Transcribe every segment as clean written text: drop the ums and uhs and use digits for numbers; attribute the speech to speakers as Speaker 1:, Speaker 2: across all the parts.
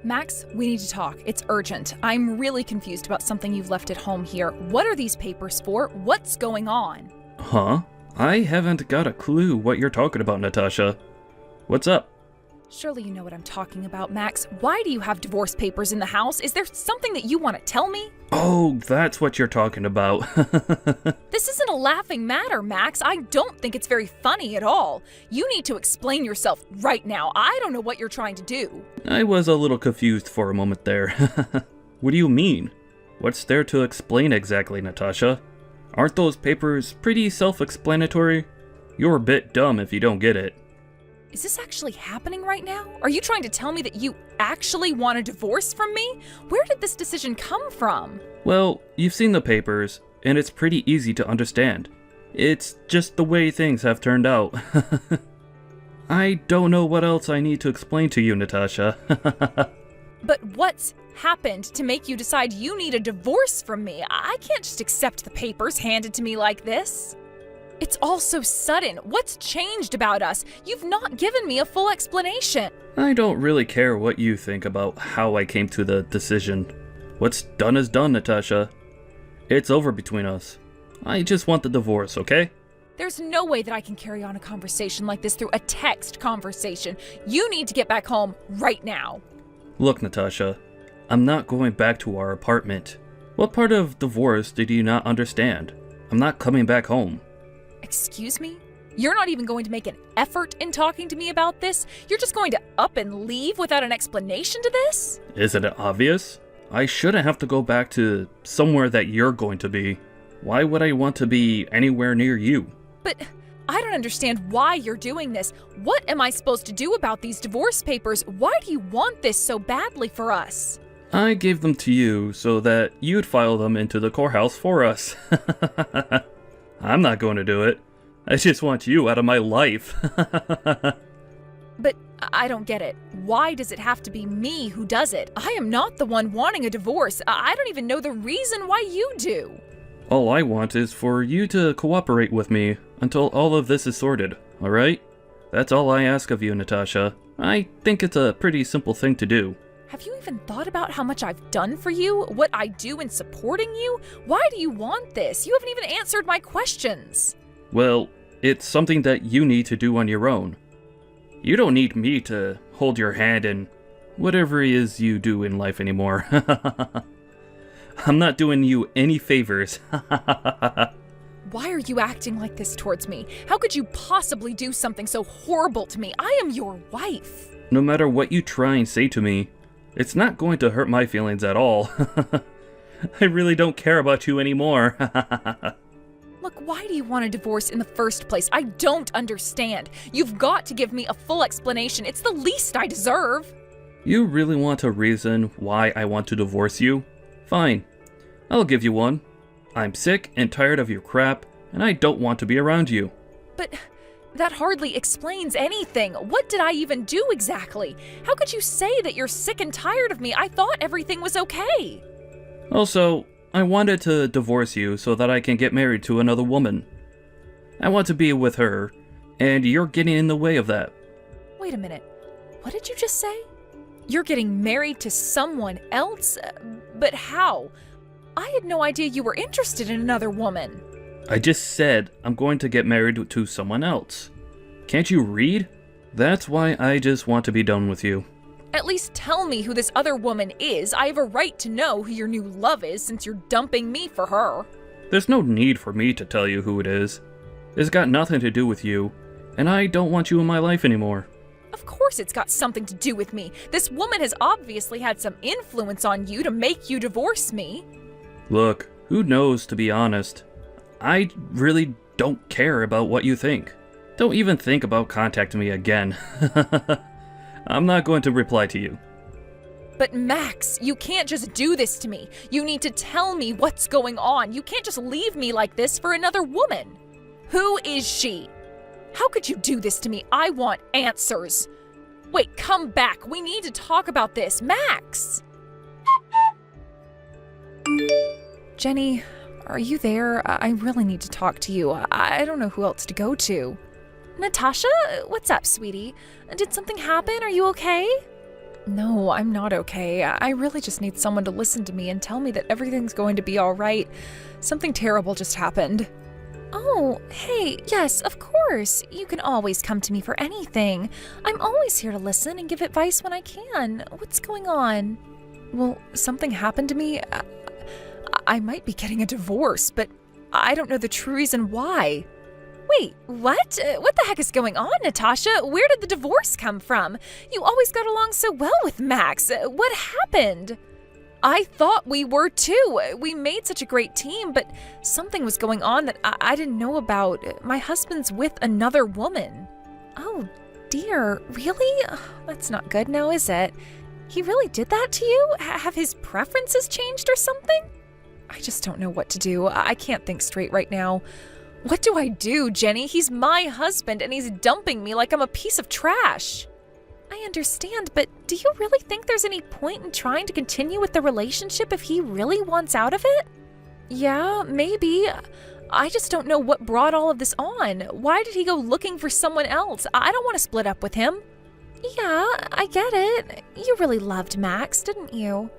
Speaker 1: Max, we need to talk. It's urgent. I'm really confused about something you've left at home here. What are these papers for? What's going on?
Speaker 2: Huh? I haven't got a clue what you're talking about, Natasha. What's up?
Speaker 1: Surely you know what I'm talking about, Max. Why do you have divorce papers in the house? Is there something that you want to tell me?
Speaker 2: Oh, that's what you're talking about.
Speaker 1: This isn't a laughing matter, Max. I don't think it's very funny at all. You need to explain yourself right now. I don't know what you're trying to do.
Speaker 2: I was a little confused for a moment there. What do you mean? What's there to explain exactly, Natasha? Aren't those papers pretty self-explanatory? You're a bit dumb if you don't get it.
Speaker 1: Is this actually happening right now? Are you trying to tell me that you actually want a divorce from me? Where did this decision come from?
Speaker 2: Well, you've seen the papers, and it's pretty easy to understand. It's just the way things have turned out. I don't know what else I need to explain to you, Natasha.
Speaker 1: But what's happened to make you decide you need a divorce from me? I can't just accept the papers handed to me like this. It's all so sudden. What's changed about us? You've not given me a full explanation.
Speaker 2: I don't really care what you think about how I came to the decision. What's done is done, Natasha. It's over between us. I just want the divorce, okay?
Speaker 1: There's no way that I can carry on a conversation like this through a text conversation. You need to get back home right now.
Speaker 2: Look, Natasha, I'm not going back to our apartment. What part of divorce did you not understand? I'm not coming back home.
Speaker 1: Excuse me? You're not even going to make an effort in talking to me about this? You're just going to up and leave without an explanation to this?
Speaker 2: Isn't it obvious? I shouldn't have to go back to somewhere that you're going to be. Why would I want to be anywhere near you?
Speaker 1: But I don't understand why you're doing this. What am I supposed to do about these divorce papers? Why do you want this so badly for us?
Speaker 2: I gave them to you so that you'd file them into the courthouse for us. I'm not going to do it. I just want you out of my life.
Speaker 1: But I don't get it. Why does it have to be me who does it? I am not the one wanting a divorce. I don't even know the reason why you do.
Speaker 2: All I want is for you to cooperate with me until all of this is sorted, alright? That's all I ask of you, Natasha. I think it's a pretty simple thing to do.
Speaker 1: Have you even thought about how much I've done for you? What I do in supporting you? Why do you want this? You haven't even answered my questions.
Speaker 2: Well, it's something that you need to do on your own. You don't need me to hold your hand in whatever it is you do in life anymore. I'm not doing you any favors.
Speaker 1: Why are you acting like this towards me? How could you possibly do something so horrible to me? I am your wife.
Speaker 2: No matter what you try and say to me, it's not going to hurt my feelings at all. I really don't care about you anymore.
Speaker 1: Look, why do you want a divorce in the first place? I don't understand. You've got to give me a full explanation. It's the least I deserve.
Speaker 2: You really want a reason why I want to divorce you? Fine. I'll give you one. I'm sick and tired of your crap, and I don't want to be around you.
Speaker 1: But that hardly explains anything. What did I even do exactly? How could you say that you're sick and tired of me? I thought everything was okay.
Speaker 2: Also, I wanted to divorce you so that I can get married to another woman. I want to be with her, and you're getting in the way of that.
Speaker 1: Wait a minute. What did you just say? You're getting married to someone else? But how? I had no idea you were interested in another woman.
Speaker 2: I just said I'm going to get married to someone else. Can't you read? That's why I just want to be done with you.
Speaker 1: At least tell me who this other woman is. I have a right to know who your new love is since you're dumping me for her.
Speaker 2: There's no need for me to tell you who it is. It's got nothing to do with you, and I don't want you in my life anymore.
Speaker 1: Of course it's got something to do with me. This woman has obviously had some influence on you to make you divorce me.
Speaker 2: Look, who knows, to be honest. I really don't care about what you think. Don't even think about contacting me again. I'm not going to reply to you.
Speaker 1: But Max, you can't just do this to me. You need to tell me what's going on. You can't just leave me like this for another woman. Who is she? How could you do this to me? I want answers. Wait, come back. We need to talk about this. Max! Jenny, are you there? I really need to talk to you. I don't know who else to go to. Natasha? What's up, sweetie? Did something happen? Are you okay? No, I'm not okay. I really just need someone to listen to me and tell me that everything's going to be all right. Something terrible just happened. Oh, hey, yes, of course. You can always come to me for anything. I'm always here to listen and give advice when I can. What's going on? Well, something happened to me. I might be getting a divorce, but I don't know the true reason why. Wait, what? What the heck is going on, Natasha? Where did the divorce come from? You always got along so well with Max. What happened? I thought we were too. We made such a great team, but something was going on that I didn't know about. My husband's with another woman. Oh, dear. Really? That's not good now, is it? He really did that to you? Have his preferences changed or something? I just don't know what to do. I can't think straight right now. What do I do, Jenny? He's my husband and he's dumping me like I'm a piece of trash. I understand, but do you really think there's any point in trying to continue with the relationship if he really wants out of it? Yeah, maybe. I just don't know what brought all of this on. Why did he go looking for someone else? I don't want to split up with him. Yeah, I get it. You really loved Max, didn't you?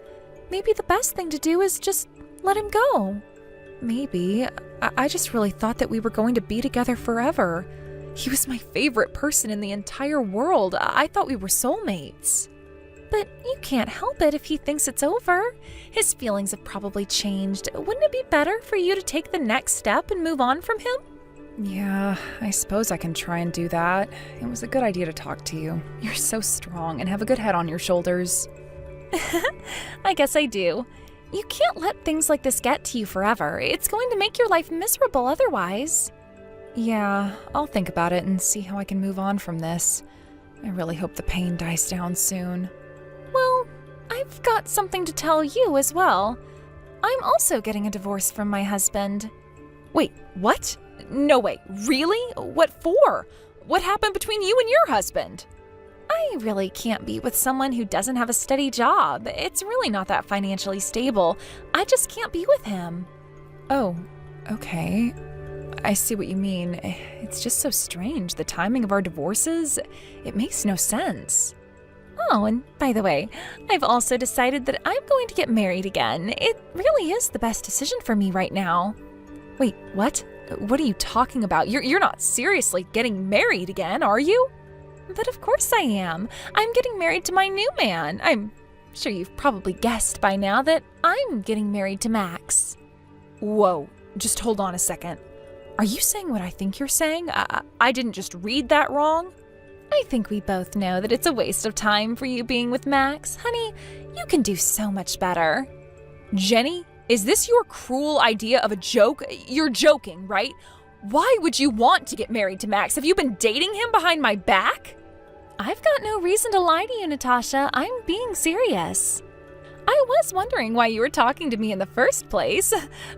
Speaker 1: Maybe the best thing to do is just let him go. Maybe. I just really thought that we were going to be together forever. He was my favorite person in the entire world. I thought we were soulmates. But you can't help it if he thinks it's over. His feelings have probably changed. Wouldn't it be better for you to take the next step and move on from him? Yeah, I suppose I can try and do that. It was a good idea to talk to you. You're so strong and have a good head on your shoulders. I guess I do. You can't let things like this get to you forever. It's going to make your life miserable otherwise. Yeah, I'll think about it and see how I can move on from this. I really hope the pain dies down soon. Well, I've got something to tell you as well. I'm also getting a divorce from my husband. Wait, what? No way. Really? What for? What happened between you and your husband? I really can't be with someone who doesn't have a steady job. It's really not that financially stable. I just can't be with him. Oh, okay. I see what you mean. It's just so strange. The timing of our divorces, it makes no sense. Oh, and by the way, I've also decided that I'm going to get married again. It really is the best decision for me right now. Wait, what? What are you talking about? You're not seriously getting married again, are you? But of course I am. I'm getting married to my new man. I'm sure you've probably guessed by now that I'm getting married to Max. Whoa, just hold on a second. Are you saying what I think you're saying? I didn't just read that wrong? I think we both know that it's a waste of time for you being with Max. Honey, you can do so much better. Jenny, is this your cruel idea of a joke? You're joking, right? Why would you want to get married to Max? Have you been dating him behind my back? I've got no reason to lie to you, Natasha. I'm being serious. I was wondering why you were talking to me in the first place.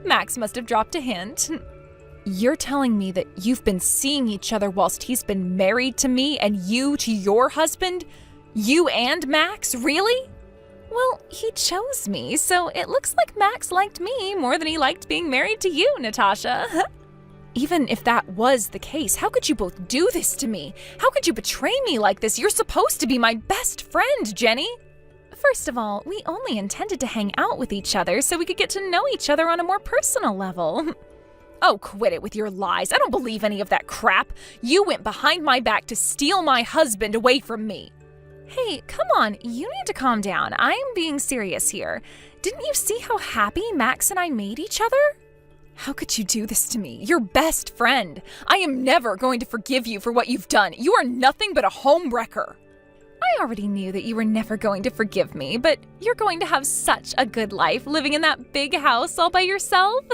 Speaker 1: Max must have dropped a hint. You're telling me that you've been seeing each other whilst he's been married to me and you to your husband? You and Max, really? Well, he chose me, so it looks like Max liked me more than he liked being married to you, Natasha. Even if that was the case, how could you both do this to me? How could you betray me like this? You're supposed to be my best friend, Jenny. First of all, we only intended to hang out with each other so we could get to know each other on a more personal level. Oh, quit it with your lies. I don't believe any of that crap. You went behind my back to steal my husband away from me. Hey, come on. You need to calm down. I'm being serious here. Didn't you see how happy Max and I made each other? How could you do this to me? Your best friend. I am never going to forgive you for what you've done. You are nothing but a homewrecker. I already knew that you were never going to forgive me, but you're going to have such a good life living in that big house all by yourself.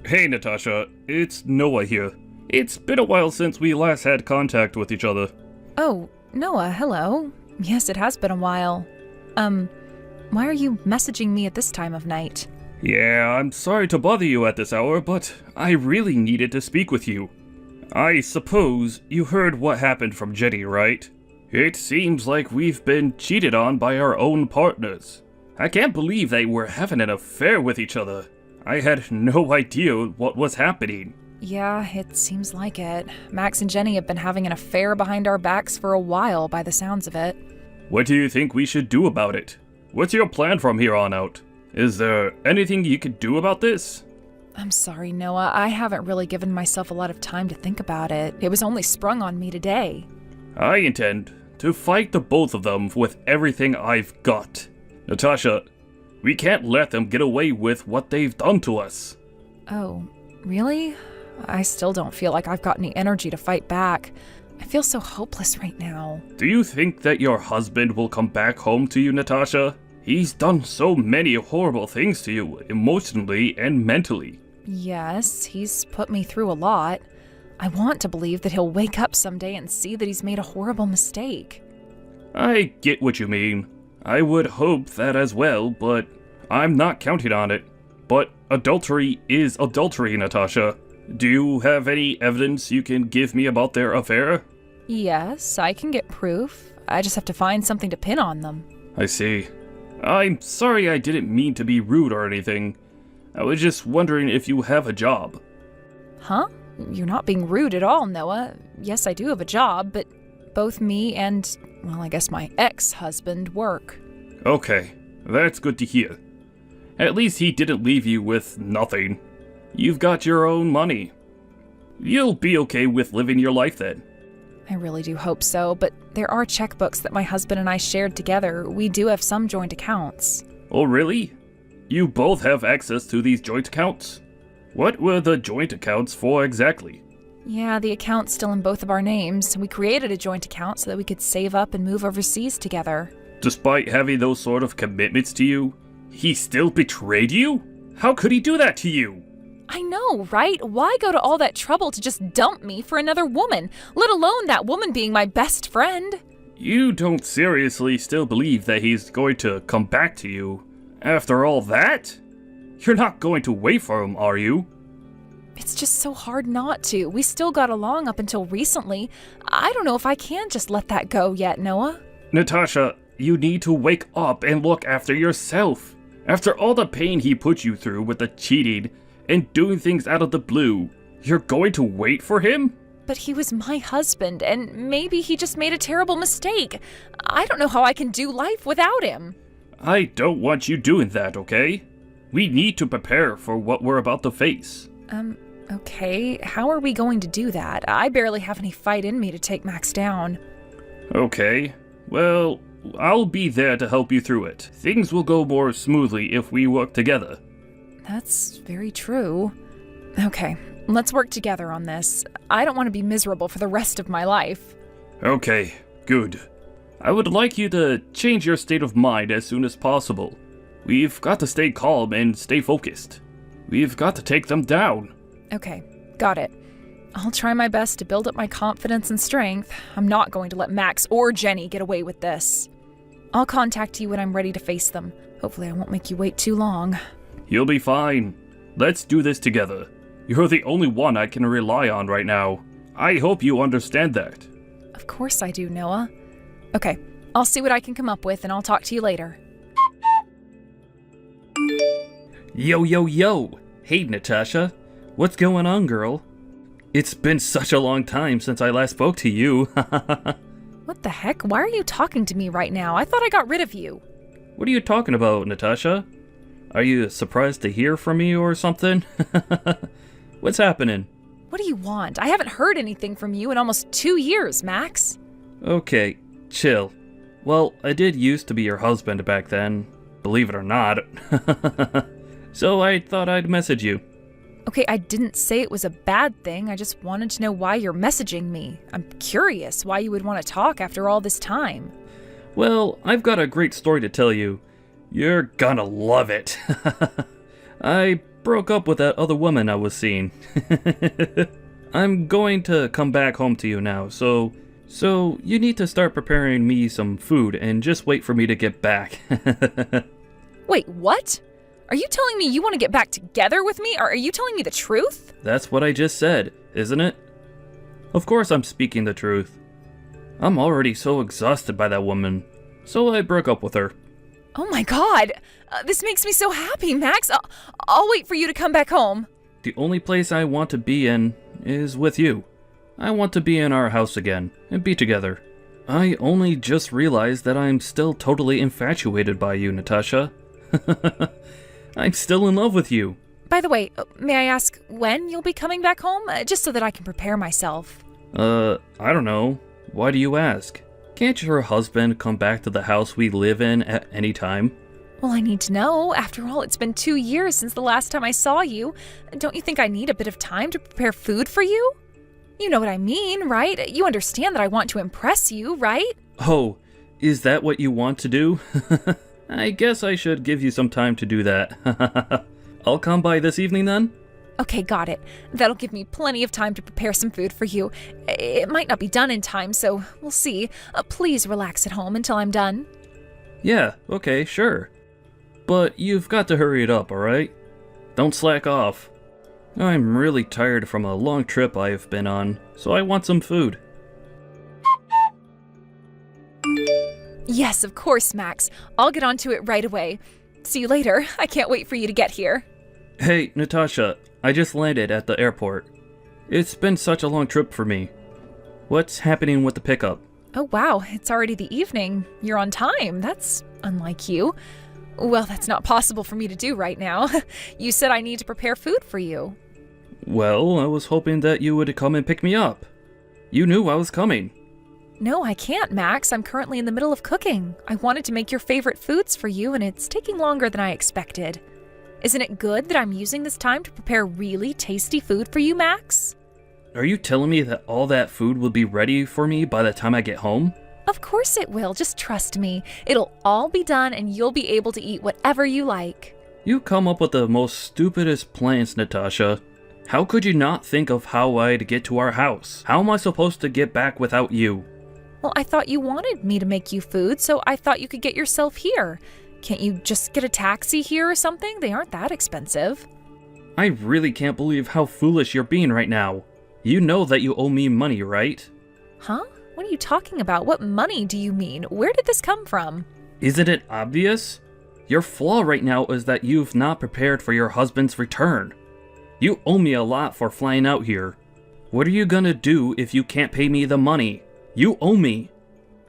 Speaker 2: Hey, Natasha. It's Noah here. It's been a while since we last had contact with each other.
Speaker 1: Oh, Noah, hello. Yes, it has been a while. Why are you messaging me at this time of night?
Speaker 2: Yeah, I'm sorry to bother you at this hour, but I really needed to speak with you. I suppose you heard what happened from Jenny, right? It seems like we've been cheated on by our own partners. I can't believe they were having an affair with each other. I had no idea what was happening.
Speaker 1: Yeah, it seems like it. Max and Jenny have been having an affair behind our backs for a while, by the sounds of it.
Speaker 2: What do you think we should do about it? What's your plan from here on out? Is there anything you could do about this?
Speaker 1: I'm sorry, Noah. I haven't really given myself a lot of time to think about it. It was only sprung on me today.
Speaker 2: I intend to fight the both of them with everything I've got. Natasha, we can't let them get away with what they've done to us.
Speaker 1: Oh, really? I still don't feel like I've got any energy to fight back. I feel so hopeless right now.
Speaker 2: Do you think that your husband will come back home to you, Natasha? He's done so many horrible things to you, emotionally and mentally.
Speaker 1: Yes, he's put me through a lot. I want to believe that he'll wake up someday and see that he's made a horrible mistake.
Speaker 2: I get what you mean. I would hope that as well, but I'm not counting on it. But adultery is adultery, Natasha. Do you have any evidence you can give me about their affair?
Speaker 1: Yes, I can get proof. I just have to find something to pin on them.
Speaker 2: I see. I'm sorry I didn't mean to be rude or anything. I was just wondering if you have a job.
Speaker 1: Huh? You're not being rude at all, Noah. Yes, I do have a job, but both me and, well, I guess my ex-husband work.
Speaker 2: Okay, that's good to hear. At least he didn't leave you with nothing. You've got your own money. You'll be okay with living your life then.
Speaker 1: I really do hope so, but there are checkbooks that my husband and I shared together. We do have some joint accounts.
Speaker 2: Oh, really? You both have access to these joint accounts? What were the joint accounts for exactly?
Speaker 1: Yeah, the account's still in both of our names. We created a joint account so that we could save up and move overseas together.
Speaker 2: Despite having those sort of commitments to you, he still betrayed you? How could he do that to you?
Speaker 1: I know, right? Why go to all that trouble to just dump me for another woman, let alone that woman being my best friend?
Speaker 2: You don't seriously still believe that he's going to come back to you after all that? You're not going to wait for him, are you?
Speaker 1: It's just so hard not to. We still got along up until recently. I don't know if I can just let that go yet, Noah.
Speaker 2: Natasha, you need to wake up and look after yourself. After all the pain he put you through with the cheating and doing things out of the blue, you're going to wait for him?
Speaker 1: But he was my husband, and maybe he just made a terrible mistake. I don't know how I can do life without him.
Speaker 2: I don't want you doing that, okay? We need to prepare for what we're about to face.
Speaker 1: Okay. How are we going to do that? I barely have any fight in me to take Max down.
Speaker 2: Okay. Well, I'll be there to help you through it. Things will go more smoothly if we work together.
Speaker 1: That's very true. Okay, let's work together on this. I don't want to be miserable for the rest of my life.
Speaker 2: Okay, good. I would like you to change your state of mind as soon as possible. We've got to stay calm and stay focused. We've got to take them down.
Speaker 1: Okay, got it. I'll try my best to build up my confidence and strength. I'm not going to let Max or Jenny get away with this. I'll contact you when I'm ready to face them. Hopefully I won't make you wait too long.
Speaker 2: You'll be fine. Let's do this together. You're the only one I can rely on right now. I hope you understand that.
Speaker 1: Of course I do, Noah. Okay, I'll see what I can come up with and I'll talk to you later.
Speaker 2: Yo, yo, yo! Hey, Natasha. What's going on, girl? It's been such a long time since I last spoke to you.
Speaker 1: What the heck? Why are you talking to me right now? I thought I got rid of you.
Speaker 2: What are you talking about, Natasha? Are you surprised to hear from me or something? What's happening?
Speaker 1: What do you want? I haven't heard anything from you in almost 2 years, Max.
Speaker 2: Okay, chill. Well, I did used to be your husband back then, believe it or not. So I thought I'd message you.
Speaker 1: Okay, I didn't say it was a bad thing. I just wanted to know why you're messaging me. I'm curious why you would want to talk after all this time.
Speaker 2: Well, I've got a great story to tell you. You're gonna love it. I broke up with that other woman I was seeing. I'm going to come back home to you now, so you need to start preparing me some food and just wait for me to get back.
Speaker 1: Wait, what? Are you telling me you want to get back together with me, or are you telling me the truth?
Speaker 2: That's what I just said, isn't it? Of course I'm speaking the truth. I'm already so exhausted by that woman, so I broke up with her.
Speaker 1: Oh my god! This makes me so happy, Max. I'll wait for you to come back home.
Speaker 2: The only place I want to be in is with you. I want to be in our house again and be together. I only just realized that I'm still totally infatuated by you, Natasha. I'm still in love with you.
Speaker 1: By the way, may I ask when you'll be coming back home? Just so that I can prepare myself.
Speaker 2: I don't know. Why do you ask? Can't your husband come back to the house we live in at any time?
Speaker 1: Well, I need to know. After all, it's been 2 years since the last time I saw you. Don't you think I need a bit of time to prepare food for you? You know what I mean, right? You understand that I want to impress you, right?
Speaker 2: Oh, is that what you want to do? I guess I should give you some time to do that. I'll come by this evening then?
Speaker 1: Okay, got it. That'll give me plenty of time to prepare some food for you. It might not be done in time, so we'll see. Please relax at home until I'm done.
Speaker 2: Yeah, okay, sure. But you've got to hurry it up, alright? Don't slack off. I'm really tired from a long trip I've been on, so I want some food.
Speaker 1: Yes, of course, Max. I'll get onto it right away. See you later. I can't wait for you to get here.
Speaker 2: Hey, Natasha, I just landed at the airport. It's been such a long trip for me. What's happening with the pickup?
Speaker 1: Oh, wow. It's already the evening. You're on time. That's unlike you. Well, that's not possible for me to do right now. You said I need to prepare food for you.
Speaker 2: Well, I was hoping that you would come and pick me up. You knew I was coming.
Speaker 1: No, I can't, Max. I'm currently in the middle of cooking. I wanted to make your favorite foods for you, and it's taking longer than I expected. Isn't it good that I'm using this time to prepare really tasty food for you, Max?
Speaker 2: Are you telling me that all that food will be ready for me by the time I get home?
Speaker 1: Of course it will. Just trust me. It'll all be done, and you'll be able to eat whatever you like.
Speaker 2: You come up with the most stupidest plans, Natasha. How could you not think of how I'd get to our house? How am I supposed to get back without you?
Speaker 1: Well, I thought you wanted me to make you food, so I thought you could get yourself here. Can't you just get a taxi here or something? They aren't that expensive.
Speaker 2: I really can't believe how foolish you're being right now. You know that you owe me money, right?
Speaker 1: Huh? What are you talking about? What money do you mean? Where did this come from?
Speaker 2: Isn't it obvious? Your flaw right now is that you've not prepared for your husband's return. You owe me a lot for flying out here. What are you gonna do if you can't pay me the money? You owe me.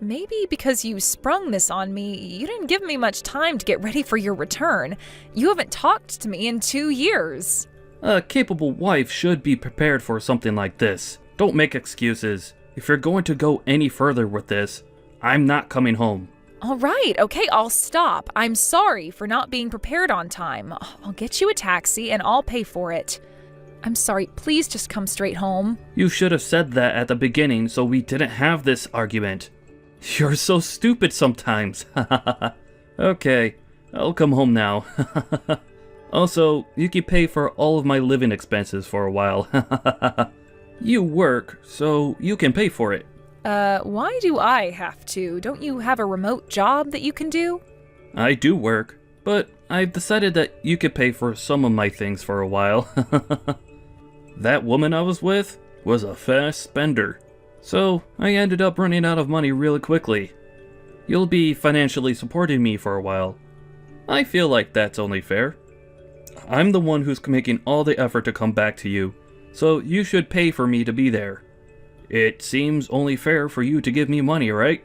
Speaker 1: Maybe because you sprung this on me, you didn't give me much time to get ready for your return. You haven't talked to me in 2 years.
Speaker 2: A capable wife should be prepared for something like this. Don't make excuses. If you're going to go any further with this, I'm not coming home.
Speaker 1: All right, okay, I'll stop. I'm sorry for not being prepared on time. I'll get you a taxi and I'll pay for it. I'm sorry, please just come straight home.
Speaker 2: You should have said that at the beginning so we didn't have this argument. You're so stupid sometimes. Okay, I'll come home now. Also, you can pay for all of my living expenses for a while. You work, so you can pay for it.
Speaker 1: Why do I have to? Don't you have a remote job that you can do?
Speaker 2: I do work, but I've decided that you could pay for some of my things for a while. That woman I was with was a fast spender, so I ended up running out of money really quickly. You'll be financially supporting me for a while. I feel like that's only fair. I'm the one who's making all the effort to come back to you, so you should pay for me to be there. It seems only fair for you to give me money, right?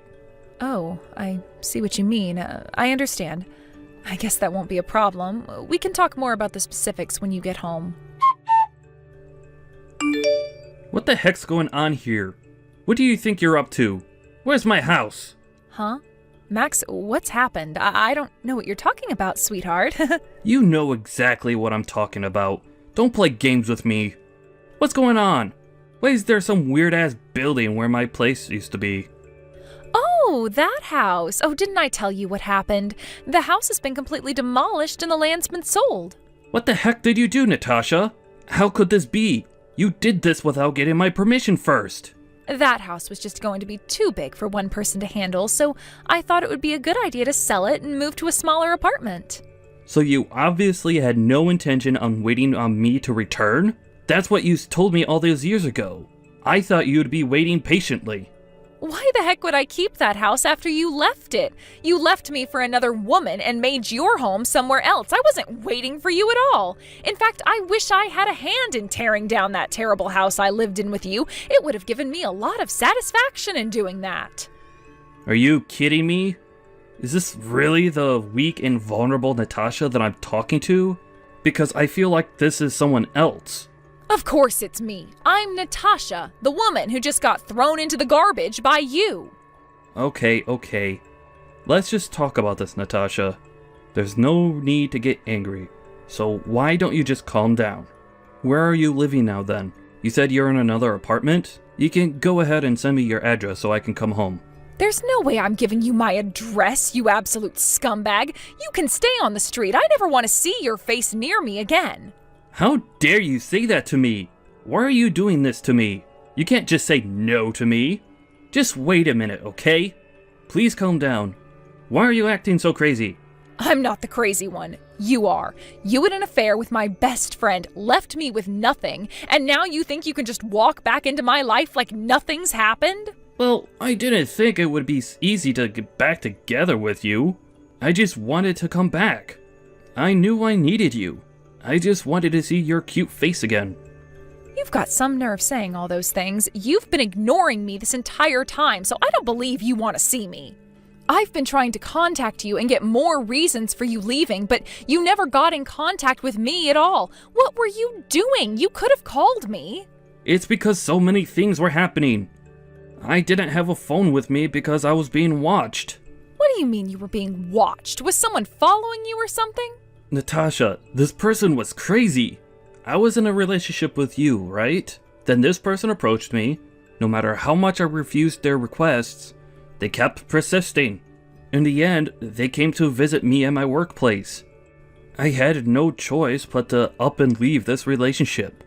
Speaker 1: Oh, I see what you mean. I understand. I guess that won't be a problem. We can talk more about the specifics when you get home.
Speaker 2: What the heck's going on here? What do you think you're up to? Where's my house?
Speaker 1: Huh? Max, what's happened? I don't know what you're talking about, sweetheart.
Speaker 2: You know exactly what I'm talking about. Don't play games with me. What's going on? Why is there some weird-ass building where my place used to be?
Speaker 1: Oh, that house. Oh, didn't I tell you what happened? The house has been completely demolished and the land's been sold.
Speaker 2: What the heck did you do, Natasha? How could this be? You did this without getting my permission first.
Speaker 1: That house was just going to be too big for one person to handle, so I thought it would be a good idea to sell it and move to a smaller apartment.
Speaker 2: So you obviously had no intention on waiting on me to return? That's what you told me all those years ago. I thought you'd be waiting patiently.
Speaker 1: Why the heck would I keep that house after you left it? You left me for another woman and made your home somewhere else. I wasn't waiting for you at all. In fact, I wish I had a hand in tearing down that terrible house I lived in with you. It would have given me a lot of satisfaction in doing that.
Speaker 2: Are you kidding me? Is this really the weak and vulnerable Natasha that I'm talking to? Because I feel like this is someone else.
Speaker 1: Of course it's me. I'm Natasha, the woman who just got thrown into the garbage by you.
Speaker 2: Okay. Let's just talk about this, Natasha. There's no need to get angry. So why don't you just calm down? Where are you living now then? You said you're in another apartment? You can go ahead and send me your address so I can come home.
Speaker 1: There's no way I'm giving you my address, you absolute scumbag. You can stay on the street. I never want to see your face near me again.
Speaker 2: How dare you say that to me? Why are you doing this to me? You can't just say no to me. Just wait a minute, okay? Please calm down. Why are you acting so crazy?
Speaker 1: I'm not the crazy one. You are. You had an affair with my best friend, left me with nothing, and now you think you can just walk back into my life like nothing's happened?
Speaker 2: Well, I didn't think it would be easy to get back together with you. I just wanted to come back. I knew I needed you. I just wanted to see your cute face again.
Speaker 1: You've got some nerve saying all those things. You've been ignoring me this entire time, so I don't believe you want to see me. I've been trying to contact you and get more reasons for you leaving, but you never got in contact with me at all. What were you doing? You could have called me.
Speaker 2: It's because so many things were happening. I didn't have a phone with me because I was being watched.
Speaker 1: What do you mean you were being watched? Was someone following you or something?
Speaker 2: Natasha, this person was crazy. I was in a relationship with you, right? Then this person approached me. No matter how much I refused their requests, they kept persisting. In the end, they came to visit me at my workplace. I had no choice but to up and leave this relationship.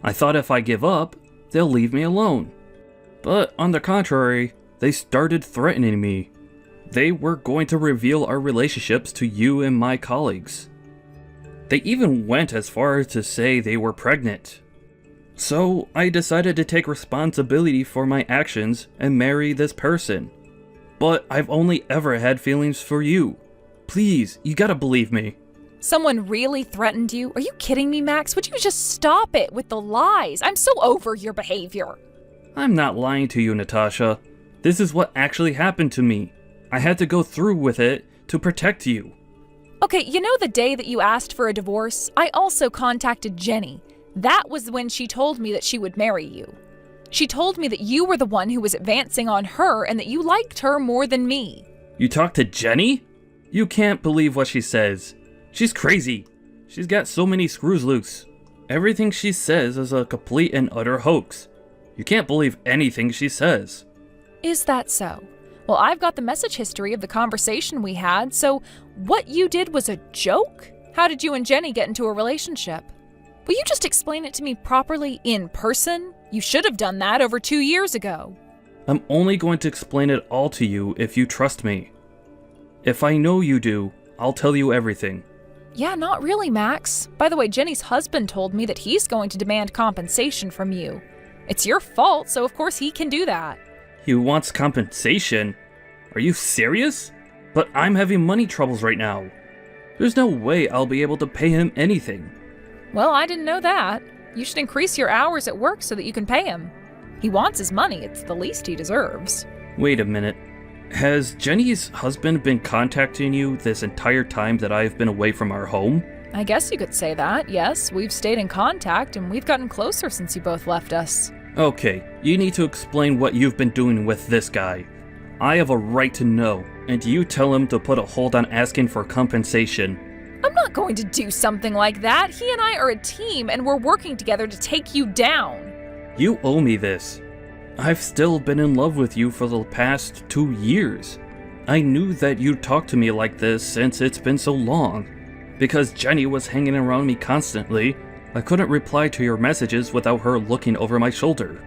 Speaker 2: I thought if I give up, they'll leave me alone. But on the contrary, they started threatening me. They were going to reveal our relationships to you and my colleagues. They even went as far as to say they were pregnant. So I decided to take responsibility for my actions and marry this person. But I've only ever had feelings for you. Please, you gotta believe me.
Speaker 1: Someone really threatened you? Are you kidding me, Max? Would you just stop it with the lies? I'm so over your behavior.
Speaker 2: I'm not lying to you, Natasha. This is what actually happened to me. I had to go through with it to protect you.
Speaker 1: Okay, you know the day that you asked for a divorce? I also contacted Jenny. That was when she told me that she would marry you. She told me that you were the one who was advancing on her and that you liked her more than me.
Speaker 2: You talked to Jenny? You can't believe what she says. She's crazy. She's got so many screws loose. Everything she says is a complete and utter hoax. You can't believe anything she says.
Speaker 1: Is that so? Well, I've got the message history of the conversation we had, so what you did was a joke? How did you and Jenny get into a relationship? Will you just explain it to me properly in person? You should have done that over 2 years ago.
Speaker 2: I'm only going to explain it all to you if you trust me. If I know you do, I'll tell you everything.
Speaker 1: Yeah, not really, Max. By the way, Jenny's husband told me that he's going to demand compensation from you. It's your fault, so of course he can do that.
Speaker 2: He wants compensation? Are you serious? But I'm having money troubles right now. There's no way I'll be able to pay him anything.
Speaker 1: Well, I didn't know that. You should increase your hours at work so that you can pay him. He wants his money. It's the least he deserves.
Speaker 2: Wait a minute. Has Jenny's husband been contacting you this entire time that I've been away from our home?
Speaker 1: I guess you could say that, yes. We've stayed in contact and we've gotten closer since you both left us.
Speaker 2: Okay, you need to explain what you've been doing with this guy. I have a right to know, and you tell him to put a hold on asking for compensation.
Speaker 1: I'm not going to do something like that. He and I are a team and we're working together to take you down.
Speaker 2: You owe me this. I've still been in love with you for the past 2 years. I knew that you'd talk to me like this since it's been so long. Because Jenny was hanging around me constantly, I couldn't reply to your messages without her looking over my shoulder.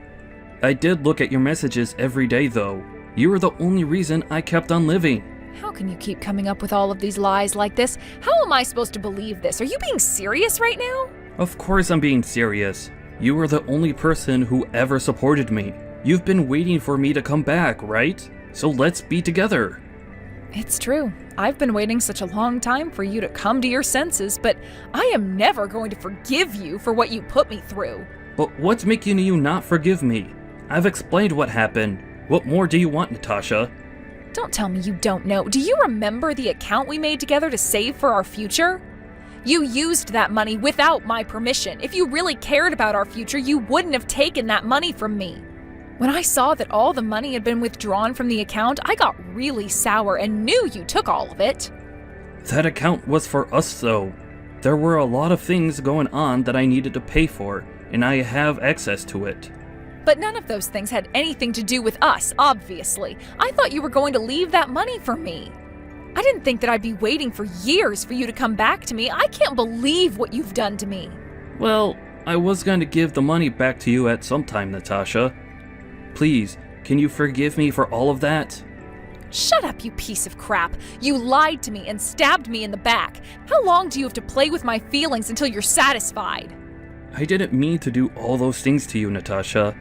Speaker 2: I did look at your messages every day though. You were the only reason I kept on living.
Speaker 1: How can you keep coming up with all of these lies like this? How am I supposed to believe this? Are you being serious right now?
Speaker 2: Of course I'm being serious. You were the only person who ever supported me. You've been waiting for me to come back, right? So let's be together.
Speaker 1: It's true. I've been waiting such a long time for you to come to your senses, but I am never going to forgive you for what you put me through.
Speaker 2: But what's making you not forgive me? I've explained what happened. What more do you want, Natasha?
Speaker 1: Don't tell me you don't know. Do you remember the account we made together to save for our future? You used that money without my permission. If you really cared about our future, you wouldn't have taken that money from me. When I saw that all the money had been withdrawn from the account, I got really sour and knew you took all of it.
Speaker 2: That account was for us, though. There were a lot of things going on that I needed to pay for, and I have access to it.
Speaker 1: But none of those things had anything to do with us, obviously. I thought you were going to leave that money for me. I didn't think that I'd be waiting for years for you to come back to me. I can't believe what you've done to me.
Speaker 2: Well, I was going to give the money back to you at some time, Natasha. Please, can you forgive me for all of that?
Speaker 1: Shut up, you piece of crap. You lied to me and stabbed me in the back. How long do you have to play with my feelings until you're satisfied?
Speaker 2: I didn't mean to do all those things to you, Natasha.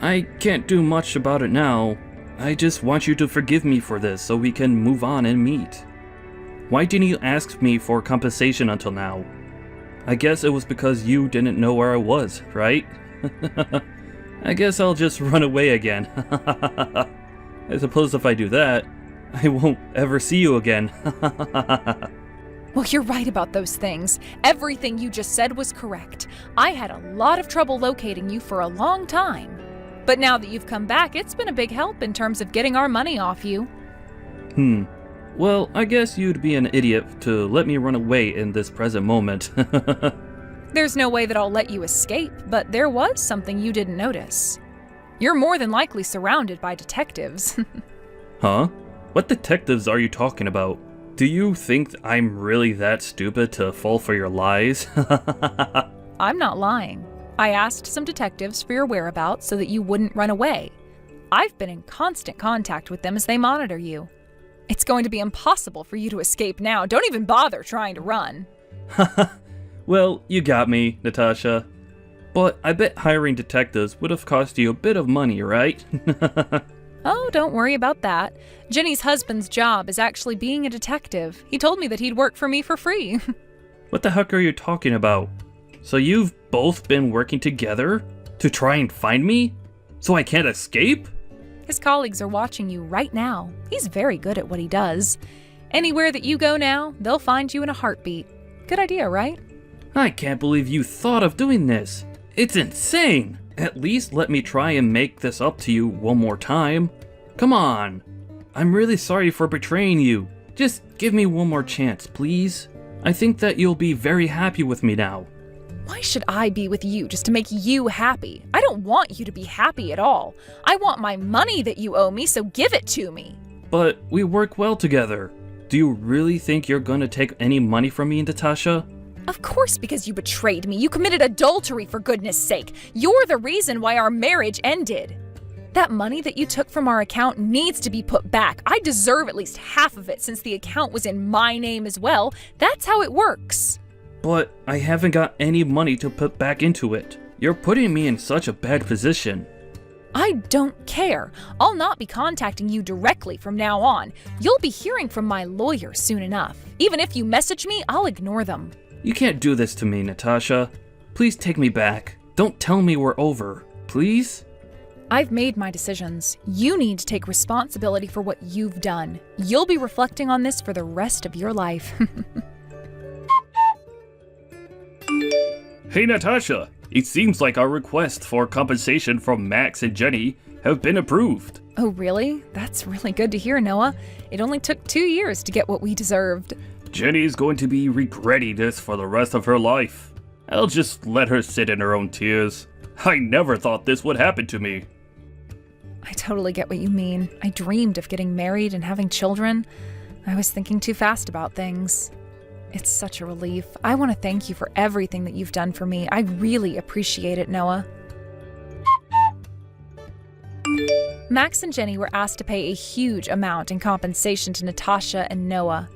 Speaker 2: I can't do much about it now. I just want you to forgive me for this so we can move on and meet. Why didn't you ask me for compensation until now? I guess it was because you didn't know where I was, right? I guess I'll just run away again. I suppose if I do that, I won't ever see you again.
Speaker 1: Well, you're right about those things. Everything you just said was correct. I had a lot of trouble locating you for a long time. But now that you've come back, it's been a big help in terms of getting our money off you.
Speaker 2: Well, I guess you'd be an idiot to let me run away in this present moment.
Speaker 1: There's no way that I'll let you escape, but there was something you didn't notice. You're more than likely surrounded by detectives.
Speaker 2: Huh? What detectives are you talking about? Do you think I'm really that stupid to fall for your lies?
Speaker 1: I'm not lying. I asked some detectives for your whereabouts so that you wouldn't run away. I've been in constant contact with them as they monitor you. It's going to be impossible for you to escape now. Don't even bother trying to run.
Speaker 2: Well, you got me, Natasha. But I bet hiring detectives would have cost you a bit of money, right?
Speaker 1: Oh, don't worry about that. Jenny's husband's job is actually being a detective. He told me that he'd work for me for free.
Speaker 2: What the heck are you talking about? So you've both been working together to try and find me? So I can't escape?
Speaker 1: His colleagues are watching you right now. He's very good at what he does. Anywhere that you go now, they'll find you in a heartbeat. Good idea, right?
Speaker 2: I can't believe you thought of doing this. It's insane. At least let me try and make this up to you one more time. Come on. I'm really sorry for betraying you. Just give me one more chance, please. I think that you'll be very happy with me now.
Speaker 1: Why should I be with you just to make you happy? I don't want you to be happy at all. I want my money that you owe me, so give it to me.
Speaker 2: But we work well together. Do you really think you're gonna take any money from me, Natasha?
Speaker 1: Of course, because you betrayed me. You committed adultery, for goodness sake. You're the reason why our marriage ended. That money that you took from our account needs to be put back. I deserve at least half of it since the account was in my name as well. That's how it works.
Speaker 2: But I haven't got any money to put back into it. You're putting me in such a bad position.
Speaker 1: I don't care. I'll not be contacting you directly from now on. You'll be hearing from my lawyer soon enough. Even if you message me, I'll ignore them.
Speaker 2: You can't do this to me, Natasha. Please take me back. Don't tell me we're over. Please?
Speaker 1: I've made my decisions. You need to take responsibility for what you've done. You'll be reflecting on this for the rest of your life.
Speaker 2: Hey, Natasha. It seems like our request for compensation from Max and Jenny have been approved.
Speaker 1: Oh, really? That's really good to hear, Noah. It only took 2 years to get what we deserved.
Speaker 2: Jenny's going to be regretting this for the rest of her life. I'll just let her sit in her own tears. I never thought this would happen to me.
Speaker 1: I totally get what you mean. I dreamed of getting married and having children. I was thinking too fast about things. It's such a relief. I want to thank you for everything that you've done for me. I really appreciate it, Noah. Max and Jenny were asked to pay a huge amount in compensation to Natasha and Noah.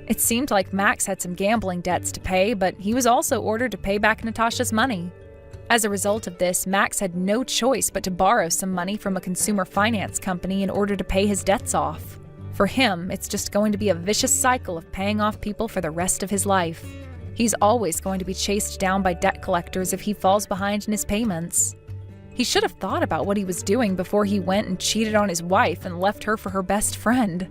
Speaker 1: It seemed like Max had some gambling debts to pay, but he was also ordered to pay back Natasha's money. As a result of this, Max had no choice but to borrow some money from a consumer finance company in order to pay his debts off. For him, it's just going to be a vicious cycle of paying off people for the rest of his life. He's always going to be chased down by debt collectors if he falls behind in his payments. He should have thought about what he was doing before he went and cheated on his wife and left her for her best friend.